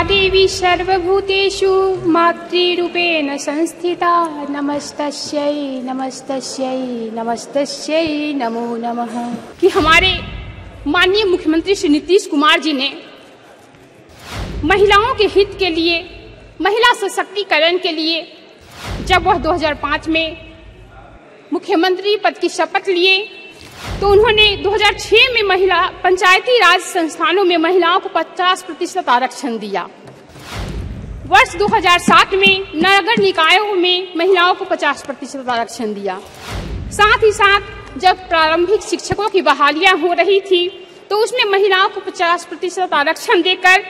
देवी सर्वभूतेषु मातृरूपेण संस्थिता नमस्तस्यै नमस्तस्यै नमस्तस्यै नमो नमः। कि हमारे माननीय मुख्यमंत्री श्री नीतीश कुमार जी ने महिलाओं के हित के लिए, महिला सशक्तिकरण के लिए जब वह 2005 में मुख्यमंत्री पद की शपथ लिए तो उन्होंने 2006 में महिला पंचायती राज संस्थानों में महिलाओं को 50% आरक्षण दिया। वर्ष 2007 में नगर निकायों में महिलाओं को 50% आरक्षण दिया। साथ ही साथ जब प्रारंभिक शिक्षकों की बहालियां हो रही थी तो उसमें महिलाओं को 50% आरक्षण देकर,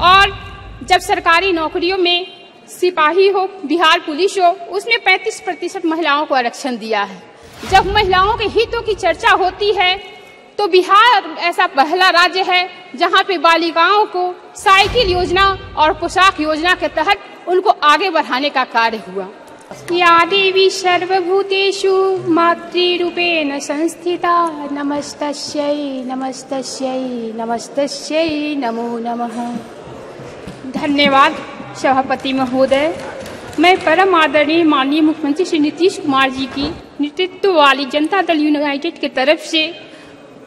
और जब सरकारी नौकरियों में सिपाही हो, बिहार पुलिस हो, उसमें 35% महिलाओं को आरक्षण दिया है। जब महिलाओं के हितों की चर्चा होती है तो बिहार ऐसा पहला राज्य है जहां पे बालिकाओं को साइकिल योजना और पोशाक योजना के तहत उनको आगे बढ़ाने का कार्य हुआ। या देवी सर्वभूतेषु मातृरूपेण संस्थिता नमस्तस्यै नमस्तस्यै नमस्तस्यै नमो नमः। धन्यवाद सभापति महोदय। मैं परम आदरणीय माननीय मुख्यमंत्री श्री नीतीश कुमार जी की नेतृत्व वाली जनता दल यूनाइटेड की तरफ से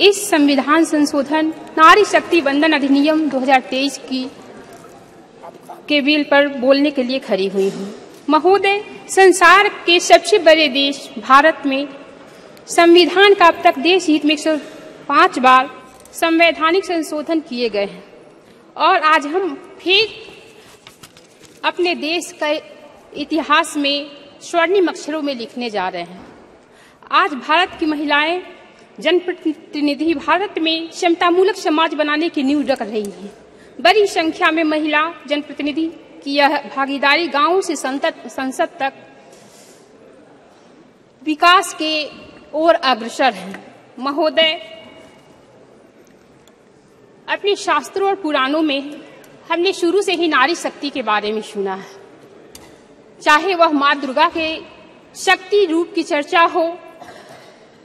इस संविधान संशोधन नारी शक्ति वंदन अधिनियम 2023 के बिल पर बोलने के लिए खड़ी हुई हूँ। महोदय, संसार के सबसे बड़े देश भारत में संविधान का अब तक देश हित में 105 बार संवैधानिक संशोधन किए गए हैं और आज हम फिर अपने देश के इतिहास में स्वर्णिम अक्षरों में लिखने जा रहे हैं। आज भारत की महिलाएं जनप्रतिनिधि भारत में समतामूलक समाज बनाने की नींव रख रही हैं। बड़ी संख्या में महिला जनप्रतिनिधि की यह भागीदारी गांवों से संसद तक विकास के ओर अग्रसर है। महोदय, अपने शास्त्रों और पुराणों में हमने शुरू से ही नारी शक्ति के बारे में सुना है, चाहे वह माँ दुर्गा के शक्ति रूप की चर्चा हो,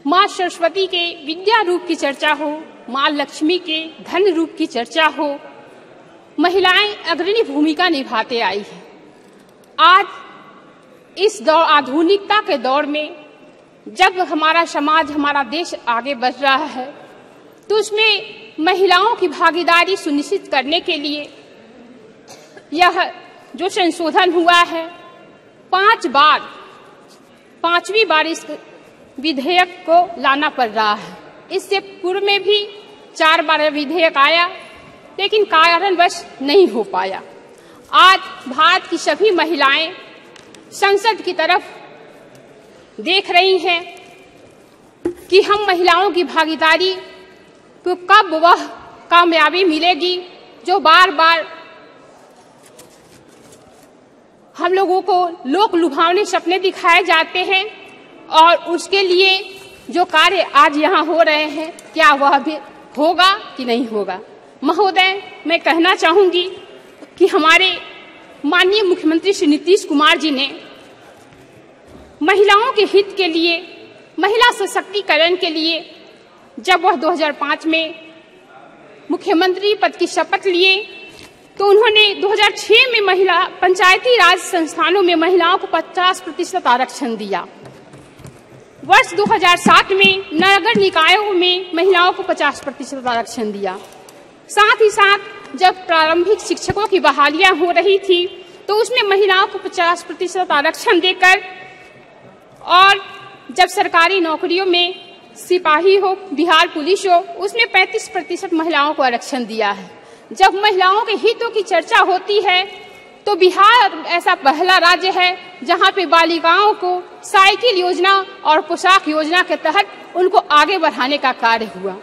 माँ सरस्वती के विद्या रूप की चर्चा हो, माँ लक्ष्मी के धन रूप की चर्चा हो, महिलाएं अग्रणी भूमिका निभाते आई हैं। आज इस दौर आधुनिकता के दौर में जब हमारा समाज, हमारा देश आगे बढ़ रहा है तो उसमें महिलाओं की भागीदारी सुनिश्चित करने के लिए यह जो संशोधन हुआ है 5वीं बार इस विधेयक को लाना पड़ रहा है। इससे पूर्व में भी 4 बार विधेयक आया लेकिन कारणवश नहीं हो पाया। आज भारत की सभी महिलाएं संसद की तरफ देख रही हैं कि हम महिलाओं की भागीदारी को कब वह कामयाबी मिलेगी जो बार बार हम लोगों को लोक लुभावने सपने दिखाए जाते हैं, और उसके लिए जो कार्य आज यहाँ हो रहे हैं क्या वह भी होगा कि नहीं होगा। महोदय, मैं कहना चाहूंगी कि हमारे माननीय मुख्यमंत्री श्री नीतीश कुमार जी ने महिलाओं के हित के लिए, महिला सशक्तिकरण के लिए जब वह 2005 में मुख्यमंत्री पद की शपथ लिए तो उन्होंने 2006 में महिला पंचायती राज संस्थानों में महिलाओं को 50% आरक्षण दिया। वर्ष 2007 में नगर निकायों में महिलाओं को 50% आरक्षण दिया। साथ ही साथ जब प्रारंभिक शिक्षकों की बहालियां हो रही थी तो उसमें महिलाओं को 50% आरक्षण देकर, और जब सरकारी नौकरियों में सिपाही हो, बिहार पुलिस हो, उसमें 35% महिलाओं को आरक्षण दिया है। जब महिलाओं के हितों की चर्चा होती है तो बिहार ऐसा पहला राज्य है जहां पे बालिकाओं को साइकिल योजना और पोशाक योजना के तहत उनको आगे बढ़ाने का कार्य हुआ।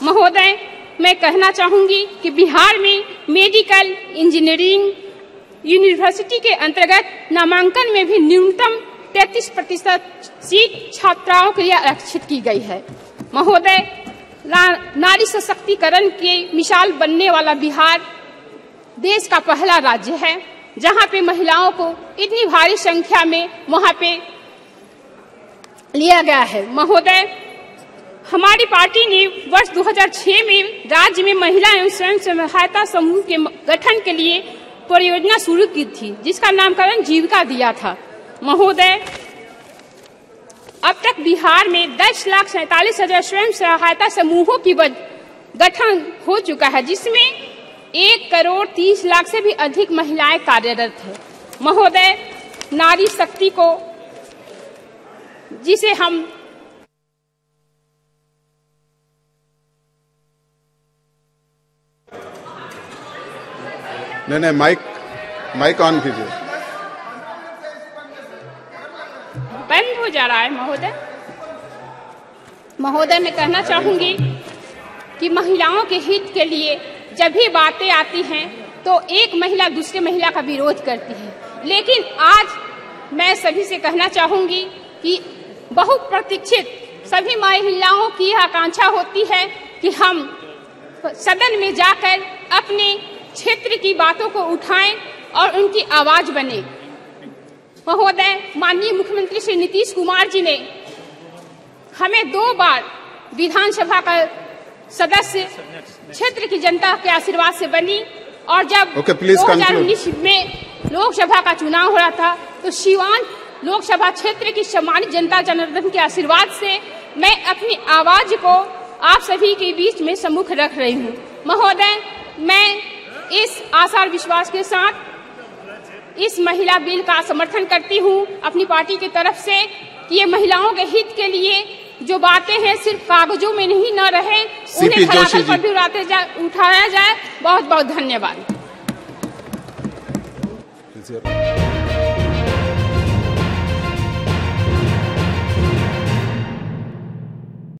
महोदय, मैं कहना चाहूंगी कि बिहार में मेडिकल इंजीनियरिंग यूनिवर्सिटी के अंतर्गत नामांकन में भी न्यूनतम 33% सीट छात्राओं के लिए आरक्षित की गई है। महोदय, नारी सशक्तिकरण की मिसाल बनने वाला बिहार देश का पहला राज्य है जहां पे महिलाओं को इतनी भारी संख्या में वहां पे लिया गया है। महोदय, हमारी पार्टी ने वर्ष 2006 में राज्य में महिला एवं स्वयं सहायता समूह के गठन के लिए परियोजना शुरू की थी, जिसका नामकरण जीविका दिया था। महोदय, अब तक बिहार में 10,47,000 स्वयं सहायता समूहों की गठन हो चुका है, जिसमें 1,30,00,000 से भी अधिक महिलाएं कार्यरत है। महोदय, नारी शक्ति को जिसे हम नहीं, माइक ऑन कीजिए। बंद हो जा रहा है महोदय। महोदय, मैं कहना चाहूंगी कि महिलाओं के हित के लिए जब भी बातें आती हैं तो एक महिला दूसरे महिला का विरोध करती है, लेकिन आज मैं सभी से कहना चाहूंगी कि बहुप्रतीक्षित सभी महिलाओं की आकांक्षा होती है कि हम सदन में जाकर अपने क्षेत्र की बातों को उठाएं और उनकी आवाज बने। महोदय, माननीय मुख्यमंत्री श्री नीतीश कुमार जी ने हमें 2 बार विधानसभा का सदस्य क्षेत्र की जनता के आशीर्वाद से बनी, और जब 2019 में लोकसभा का चुनाव हो रहा था तो सिवान लोकसभा क्षेत्र की सम्मानित जनता जनार्दन के आशीर्वाद से मैं अपनी आवाज को आप सभी के बीच में सम्मुख रख रही हूँ। महोदय, मैं इस आशा और विश्वास के साथ इस महिला बिल का समर्थन करती हूँ अपनी पार्टी की तरफ से कि ये महिलाओं के हित के लिए जो बातें हैं सिर्फ कागजों में नहीं न रहे, उन्हें धरातल पर भी उठाया जाए। बहुत बहुत धन्यवाद।